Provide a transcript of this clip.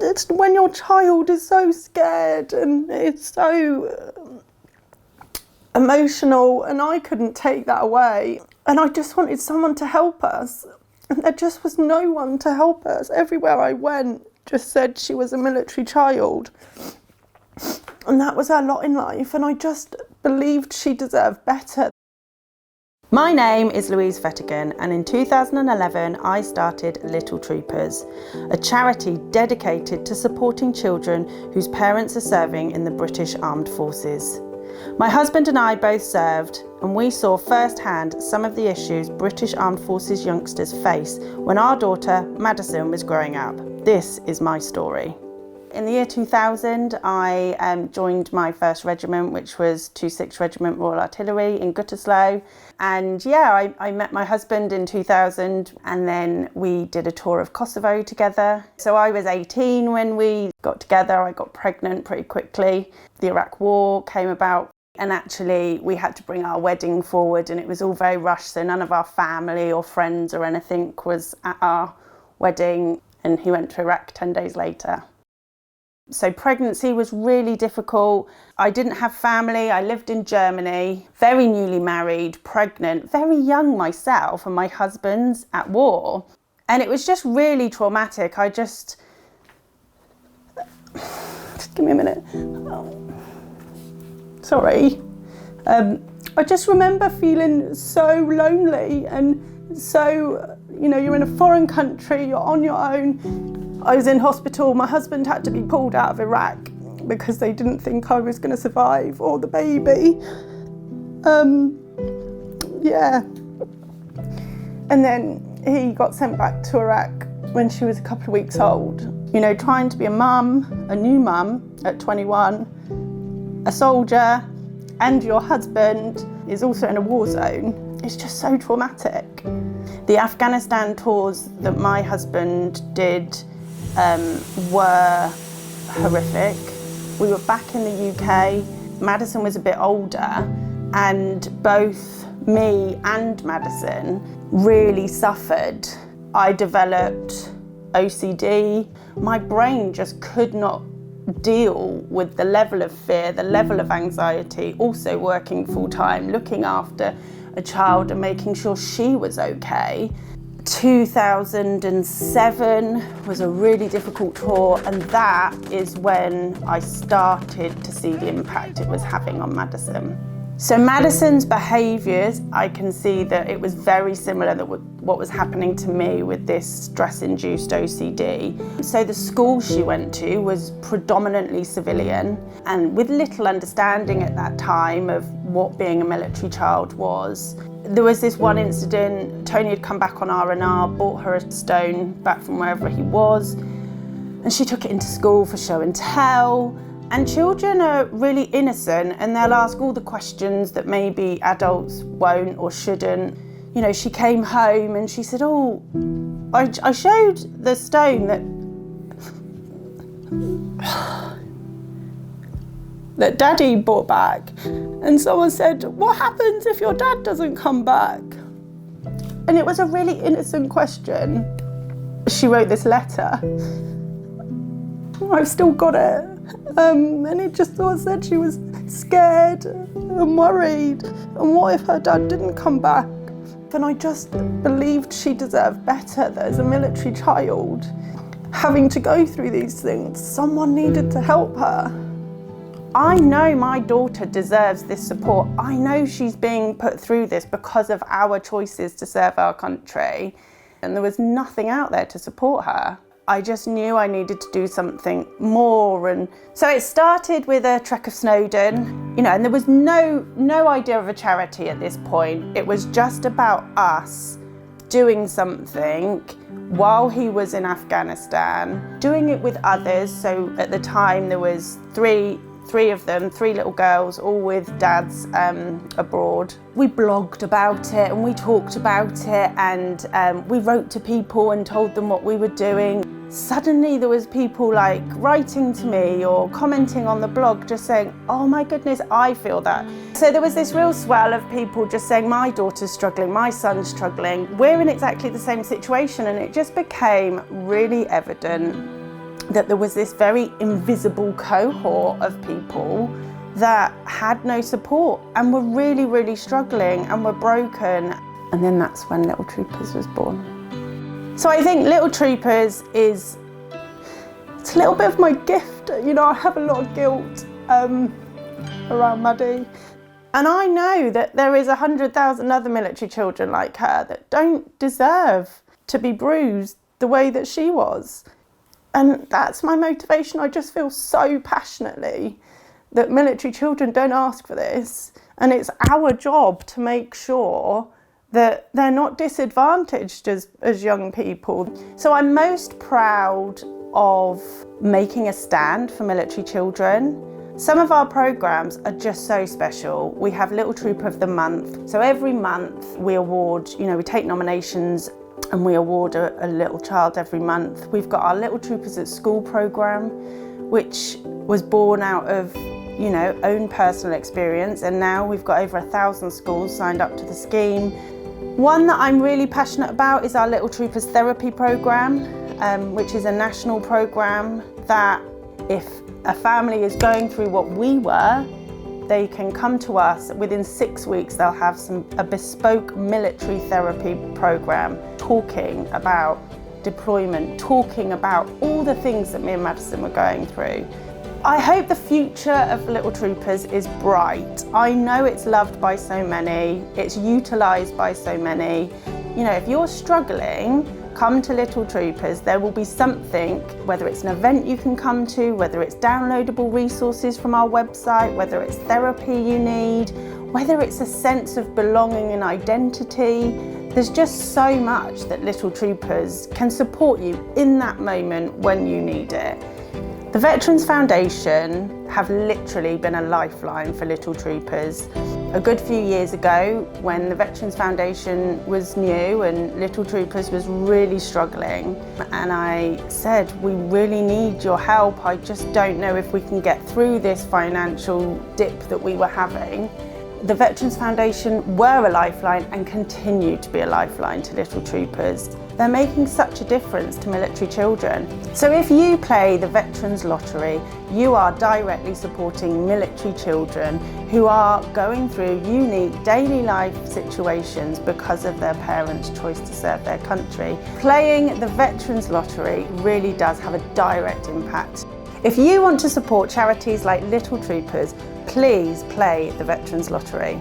it's when your child is so scared and it's so emotional, and I couldn't take that away. And I just wanted someone to help us. And there just was no one to help us. Everywhere I went just said she was a military child. And that was her lot in life. And I just believed she deserved better. My name is Louise Fetigan, and in 2011 I started Little Troopers, a charity dedicated to supporting children whose parents are serving in the British Armed Forces. My husband and I both served, and we saw firsthand some of the issues British Armed Forces youngsters face when our daughter Madison was growing up. This is my story. In the year 2000, I joined my first regiment, which was 26th Regiment Royal Artillery in Gütersloh. And yeah, I met my husband in 2000, and then we did a tour of Kosovo together. So I was 18 when we got together. I got pregnant pretty quickly. The Iraq War came about, and actually we had to bring our wedding forward, and it was all very rushed. So none of our family or friends or anything was at our wedding, and he went to Iraq 10 days later. So pregnancy was really difficult. I didn't have family. I lived in Germany, very newly married, pregnant, very young myself, and my husband's at war. And it was just really traumatic. Just give me a minute. Oh. Sorry. I just remember feeling so lonely and so, you're in a foreign country, you're on your own. I was in hospital. My husband had to be pulled out of Iraq because they didn't think I was going to survive, or the baby. Yeah. And then he got sent back to Iraq when she was a couple of weeks old. Trying to be a mum, a new mum at 21, a soldier, and your husband is also in a war zone. It's just so traumatic. The Afghanistan tours that my husband did were horrific. We were back in the UK. Madison was a bit older, and both me and Madison really suffered. I developed OCD. My brain just could not deal with the level of fear, the level of anxiety, also working full time, looking after a child and making sure she was okay. 2007 was a really difficult tour, and that is when I started to see the impact it was having on Madison. So Madison's behaviours, I can see that it was very similar to what was happening to me with this stress-induced OCD. So the school she went to was predominantly civilian, and with little understanding at that time of what being a military child was. There was this one incident, Tony had come back on R&R, bought her a stone back from wherever he was, and she took it into school for show and tell. And children are really innocent, and they'll ask all the questions that maybe adults won't or shouldn't. She came home and she said, oh, I showed the stone that Daddy brought back. And someone said, what happens if your dad doesn't come back? And it was a really innocent question. She wrote this letter. I've still got it. And it just sort of said she was scared and worried. And what if her dad didn't come back? And I just believed she deserved better, that as a military child, having to go through these things, someone needed to help her. I know my daughter deserves this support. I know she's being put through this because of our choices to serve our country. And there was nothing out there to support her. I just knew I needed to do something more. And so it started with a trek of Snowdon, and there was no idea of a charity at this point. It was just about us doing something while he was in Afghanistan, doing it with others. So at the time there was three of them, three little girls, all with dads abroad. We blogged about it and we talked about it, and we wrote to people and told them what we were doing. Suddenly there was people like writing to me or commenting on the blog just saying, oh my goodness, I feel that. So there was this real swell of people just saying, my daughter's struggling, my son's struggling. We're in exactly the same situation, and it just became really evident that there was this very invisible cohort of people that had no support and were really, really struggling and were broken. And then that's when Little Troopers was born. So I think Little Troopers it's a little bit of my gift. You know, I have a lot of guilt around Maddie. And I know that there is 100,000 other military children like her that don't deserve to be bruised the way that she was. And that's my motivation. I just feel so passionately that military children don't ask for this. And it's our job to make sure that they're not disadvantaged as young people. So I'm most proud of making a stand for military children. Some of our programs are just so special. We have Little Trooper of the Month. So every month we award, we take nominations and we award a little child every month. We've got our Little Troopers at School program, which was born out of, own personal experience. And now we've got over 1,000 schools signed up to the scheme. One that I'm really passionate about is our Little Troopers therapy program, which is a national program that if a family is going through what we were, they can come to us. Within 6 weeks, they'll have a bespoke military therapy program talking about deployment, talking about all the things that me and Madison were going through. I hope the future of Little Troopers is bright. I know it's loved by so many, it's utilised by so many. If you're struggling, come to Little Troopers. There will be something, whether it's an event you can come to, whether it's downloadable resources from our website, whether it's therapy you need, whether it's a sense of belonging and identity. There's just so much that Little Troopers can support you in that moment when you need it. The Veterans Foundation have literally been a lifeline for Little Troopers. A good few years ago, when the Veterans Foundation was new and Little Troopers was really struggling, and I said, we really need your help. I just don't know if we can get through this financial dip that we were having. The Veterans Foundation were a lifeline and continue to be a lifeline to Little Troopers. They're making such a difference to military children. So if you play the Veterans Lottery, you are directly supporting military children who are going through unique daily life situations because of their parents' choice to serve their country. Playing the Veterans Lottery really does have a direct impact. If you want to support charities like Little Troopers, please play the Veterans Lottery.